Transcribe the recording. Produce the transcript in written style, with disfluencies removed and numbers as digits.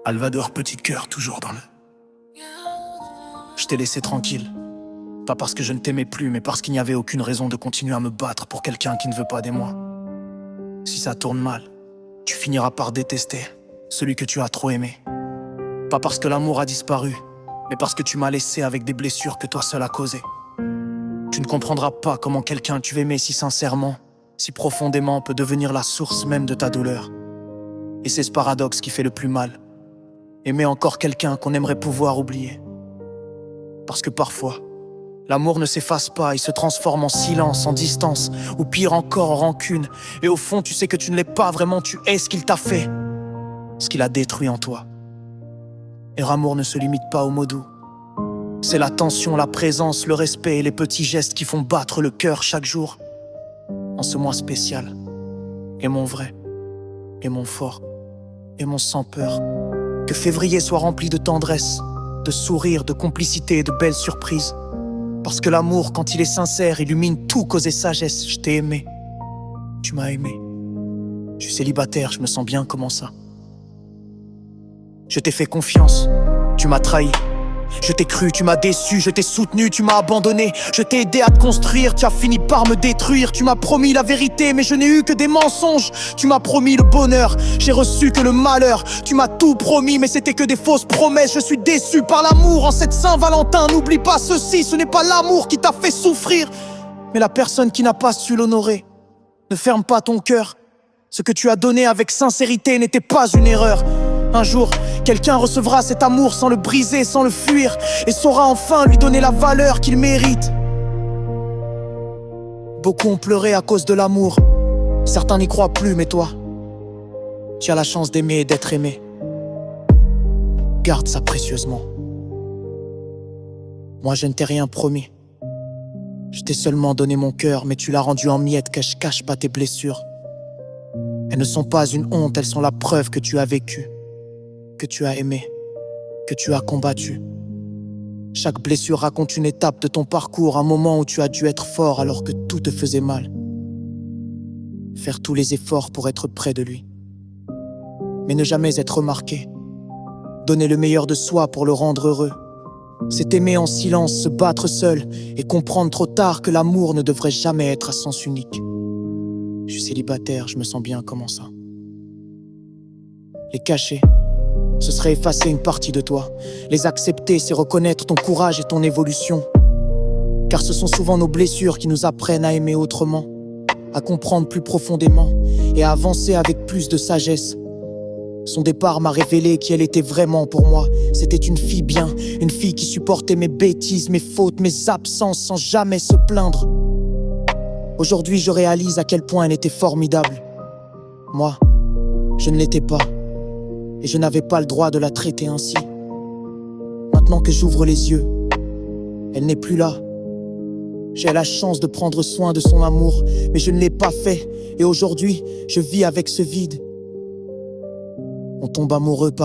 Alvador, petit cœur, toujours dans le... Je t'ai laissé tranquille. Pas parce que je ne t'aimais plus, mais parce qu'il n'y avait aucune raison de continuer à me battre pour quelqu'un qui ne veut pas de moi. Si ça tourne mal, tu finiras par détester celui que tu as trop aimé. Pas parce que l'amour a disparu, mais parce que tu m'as laissé avec des blessures que toi seul as causées. Tu ne comprendras pas comment quelqu'un que tu aimais si sincèrement, si profondément peut devenir la source même de ta douleur. Et c'est ce paradoxe qui fait le plus mal. Aimer encore quelqu'un qu'on aimerait pouvoir oublier. Parce que parfois, l'amour ne s'efface pas, il se transforme en silence, en distance, ou pire encore en rancune. Et au fond, tu sais que tu ne l'es pas vraiment, tu es ce qu'il t'a fait, ce qu'il a détruit en toi. Et l'amour ne se limite pas aux mots doux. C'est l'attention, la présence, le respect et les petits gestes qui font battre le cœur chaque jour. En ce mois spécial, aimons vrai, aimons fort, aimons sans peur. Que février soit rempli de tendresse, de sourires, de complicité et de belles surprises. Parce que l'amour, quand il est sincère, illumine tout, cause et sagesse. Je t'ai aimé, tu m'as aimé. Je suis célibataire, je me sens bien, comment ça? Je t'ai fait confiance, tu m'as trahi. Je t'ai cru, tu m'as déçu, je t'ai soutenu, tu m'as abandonné. Je t'ai aidé à te construire, tu as fini par me détruire. Tu m'as promis la vérité, mais je n'ai eu que des mensonges. Tu m'as promis le bonheur, j'ai reçu que le malheur. Tu m'as tout promis, mais c'était que des fausses promesses. Je suis déçu par l'amour en cette Saint-Valentin. N'oublie pas ceci, ce n'est pas l'amour qui t'a fait souffrir, mais la personne qui n'a pas su l'honorer. Ne ferme pas ton cœur, ce que tu as donné avec sincérité n'était pas une erreur. Un jour, quelqu'un recevra cet amour sans le briser, sans le fuir, et saura enfin lui donner la valeur qu'il mérite. Beaucoup ont pleuré à cause de l'amour. Certains n'y croient plus, mais toi, tu as la chance d'aimer et d'être aimé. Garde ça précieusement. Moi, je ne t'ai rien promis. Je t'ai seulement donné mon cœur, mais tu l'as rendu en miettes, que je cache pas tes blessures. Elles ne sont pas une honte, elles sont la preuve que tu as vécu, que tu as aimé, que tu as combattu. Chaque blessure raconte une étape de ton parcours, un moment où tu as dû être fort alors que tout te faisait mal. Faire tous les efforts pour être près de lui, mais ne jamais être remarqué. Donner le meilleur de soi pour le rendre heureux. C'est aimer en silence, se battre seul et comprendre trop tard que l'amour ne devrait jamais être à sens unique. Je suis célibataire, je me sens bien, comment ça? Les cacher, ce serait effacer une partie de toi. Les accepter, c'est reconnaître ton courage et ton évolution. Car ce sont souvent nos blessures qui nous apprennent à aimer autrement, à comprendre plus profondément et à avancer avec plus de sagesse. Son départ m'a révélé qui elle était vraiment pour moi. C'était une fille bien, une fille qui supportait mes bêtises, mes fautes, mes absences sans jamais se plaindre. Aujourd'hui, je réalise à quel point elle était formidable. Moi, je ne l'étais pas. Et je n'avais pas le droit de la traiter ainsi. Maintenant que j'ouvre les yeux, elle n'est plus là. J'ai la chance de prendre soin de son amour, mais je ne l'ai pas fait. Et aujourd'hui, je vis avec ce vide. On tombe amoureux par